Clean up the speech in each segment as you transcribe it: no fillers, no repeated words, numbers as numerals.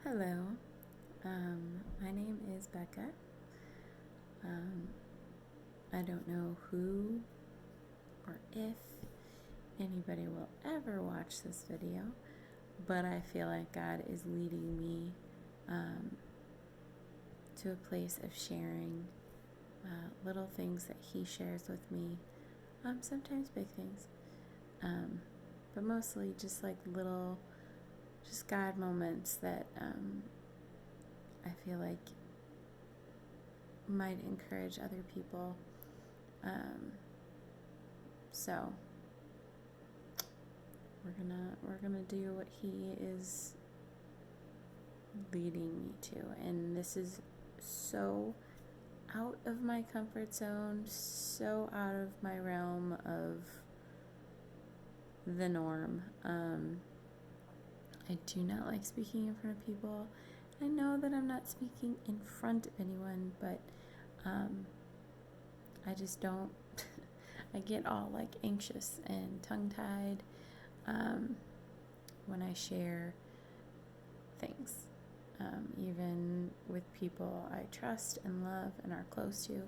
Hello, my name is Becca. I don't know who or if anybody will ever watch this video, but I feel like God is leading me to a place of sharing little things that He shares with me, sometimes big things, but mostly just like little, just God moments that I feel like might encourage other people. So we're gonna do what He is leading me to, and this is so out of my comfort zone, so out of my realm of the norm. I do not like speaking in front of people. I know that I'm not speaking in front of anyone, but I just don't. I get all like anxious and tongue-tied when I share things, even with people I trust and love and are close to.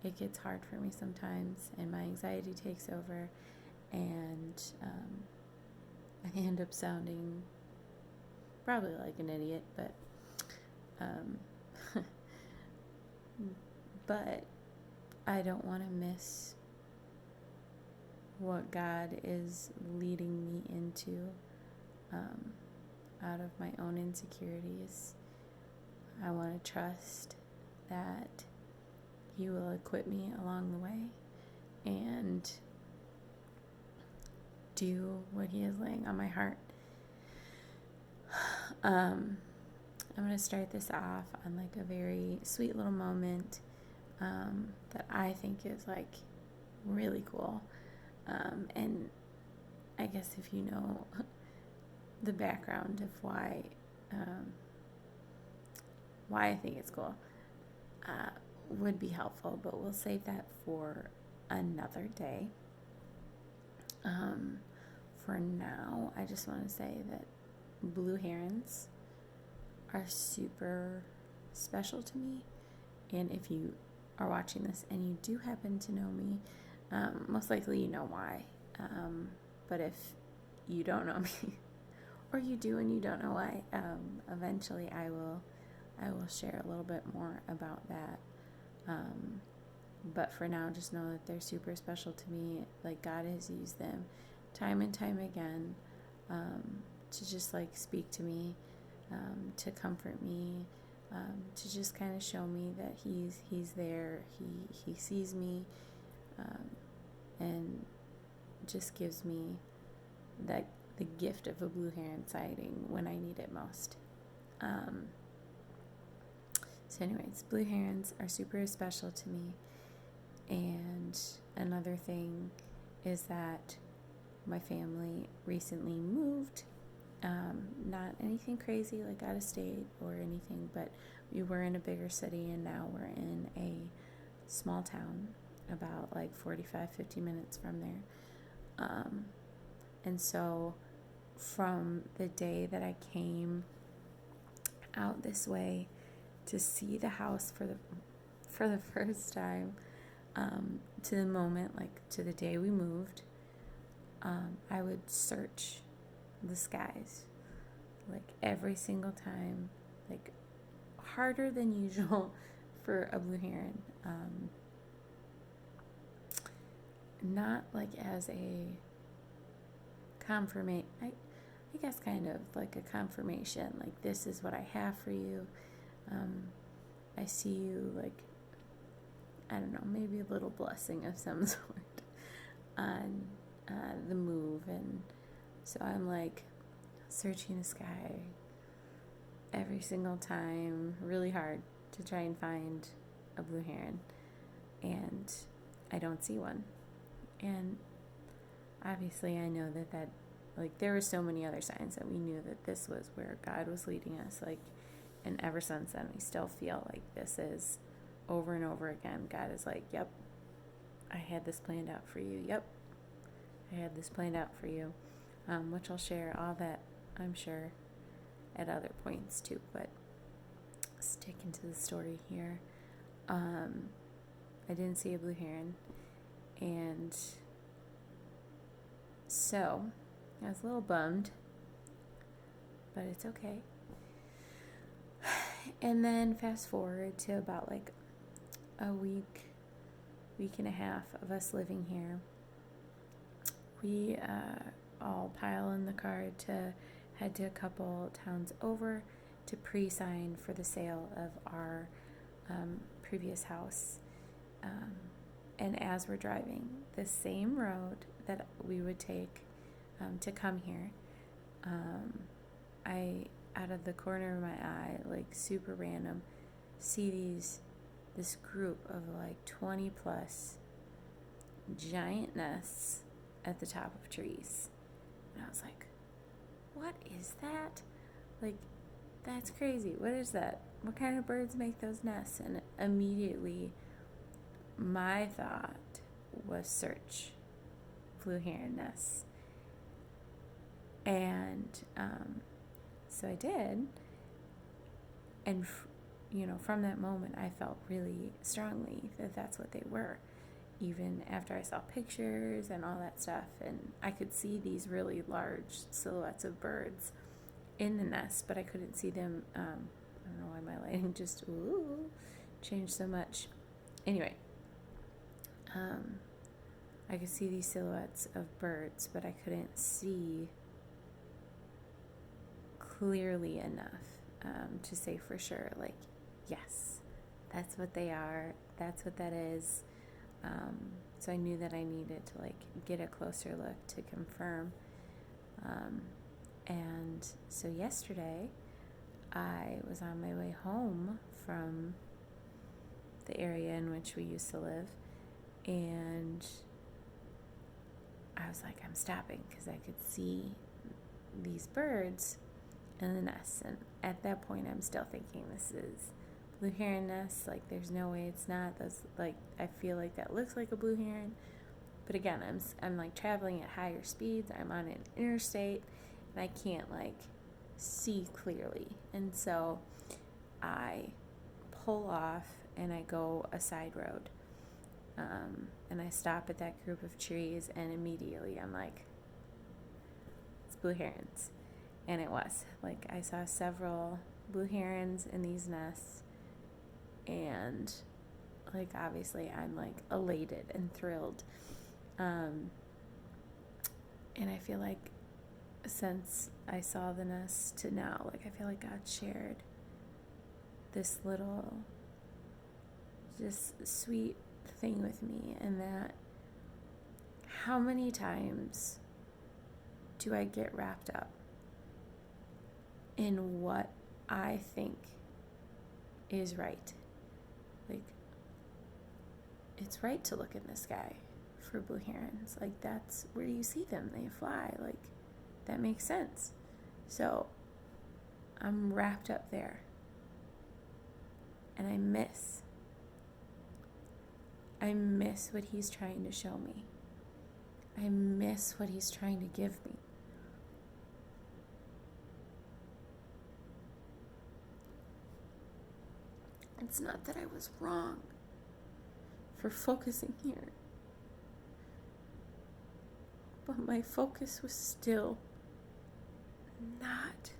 It gets hard for me sometimes, and my anxiety takes over, and I end up sounding probably like an idiot, but I don't want to miss what God is leading me into out of my own insecurities. I want to trust that He will equip me along the way and do what He is laying on my heart. I'm going to start this off on like a very sweet little moment that I think is like really cool. And I guess if you know the background of why I think it's cool, would be helpful, but we'll save that for another day. For now, I just want to say that blue herons are super special to me, and if you are watching this and you do happen to know me, most likely you know why, but if you don't know me or you do and you don't know why, eventually I will share a little bit more about that, but for now, just know that they're super special to me. Like, God has used them time and time again to just like speak to me, to comfort me, to just kind of show me that he's there, he sees me, and just gives me that the gift of a blue heron sighting when I need it most. So anyways, blue herons are super special to me. And another thing is that my family recently moved. Not anything crazy like out of state or anything, but we were in a bigger city, and now we're in a small town about like 50 minutes from there. And so from the day that I came out this way to see the house for the first time, to the moment, like to the day we moved, I would search the skies, like every single time, like harder than usual for a blue heron. Not like as a confirmation, I guess kind of like a confirmation, like this is what I have for you. I see you, like, I don't know, maybe a little blessing of some sort on the move. And so I'm like searching the sky every single time really hard to try and find a blue heron, and I don't see one. And obviously I know that like there were so many other signs that we knew that this was where God was leading us, like, and ever since then we still feel like this is over and over again. God is like, yep, I had this planned out for you. Yep, I had this planned out for you, which I'll share all that, I'm sure, at other points too, but sticking to the story here. I didn't see a blue heron, and so I was a little bummed, but it's okay. And then fast forward to about like a week and a half of us living here. We all pile in the car to head to a couple towns over to pre-sign for the sale of our previous house. And as we're driving the same road that we would take to come here, I, out of the corner of my eye, like super random, see this group of like 20 plus giant nests at the top of trees. And I was like, what is that? Like, that's crazy. What is that? What kind of birds make those nests? And immediately my thought was search blue heron nests. And so I did. And, from that moment, I felt really strongly that that's what they were. Even after I saw pictures and all that stuff. And I could see these really large silhouettes of birds in the nest, but I couldn't see them. I don't know why my lighting just changed so much. Anyway, I could see these silhouettes of birds, but I couldn't see clearly enough to say for sure, like, yes, that's what they are. That's what that is. So I knew that I needed to like get a closer look to confirm. And so yesterday I was on my way home from the area in which we used to live, and I was like, I'm stopping because I could see these birds in the nests. And at that point I'm still thinking this is blue heron nests. Like, there's no way it's not. Those, like, I feel like that looks like a blue heron. But again, I'm like traveling at higher speeds. I'm on an interstate, and I can't like see clearly. And so I pull off and I go a side road. And I stop at that group of trees, and immediately I'm like, it's blue herons. And it was. Like, I saw several blue herons in these nests. And like, obviously I'm like elated and thrilled. And I feel like since I saw the nest to now, like, I feel like God shared this little just sweet thing with me, and that how many times do I get wrapped up in what I think is right? Like, it's right to look in the sky for blue herons. Like, that's where you see them. They fly. Like, that makes sense. So I'm wrapped up there, and I miss what he's trying to show me. I miss what he's trying to give me. It's not that I was wrong for focusing here, but my focus was still not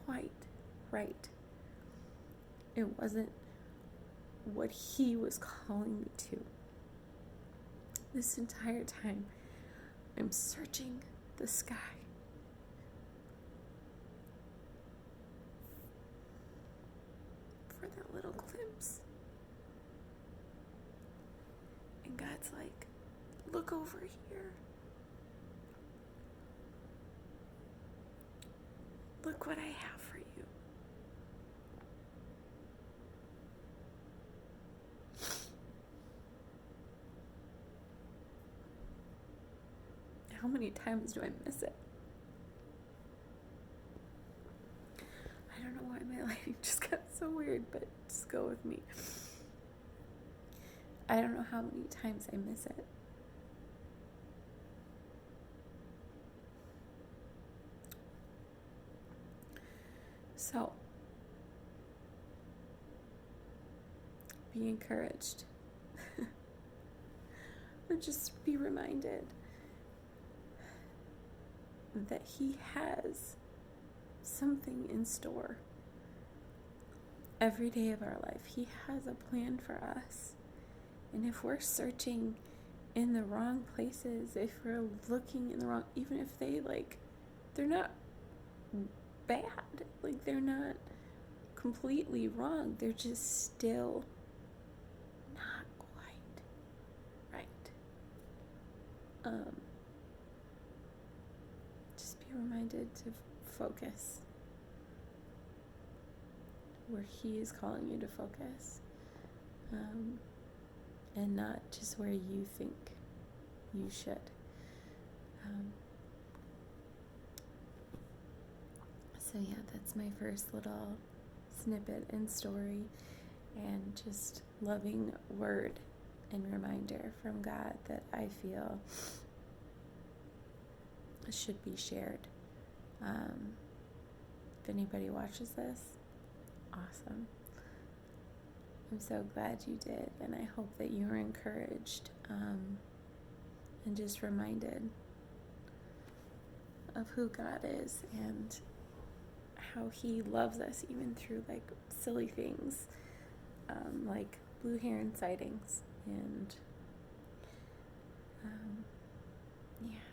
quite right. It wasn't what he was calling me to. This entire time, I'm searching the sky for that little glimpse. And God's like, look over here. Look what I have for you. How many times do I miss it? I don't know why my lighting just got so weird, but just go with me. I don't know how many times I miss it. So, be encouraged. Or just be reminded that He has something in store. Every day of our life, He has a plan for us. And if we're searching in the wrong places, if we're looking in the wrong, even if they're not bad, they're not completely wrong, they're just still not quite right. Just be reminded to focus where He is calling you to focus, and not just where you think you should. So yeah, that's my first little snippet and story, and just loving word and reminder from God that I feel should be shared. If anybody watches this, awesome. I'm so glad you did, and I hope that you were encouraged, and just reminded of who God is and how He loves us even through silly things, like blue heron sightings, and yeah.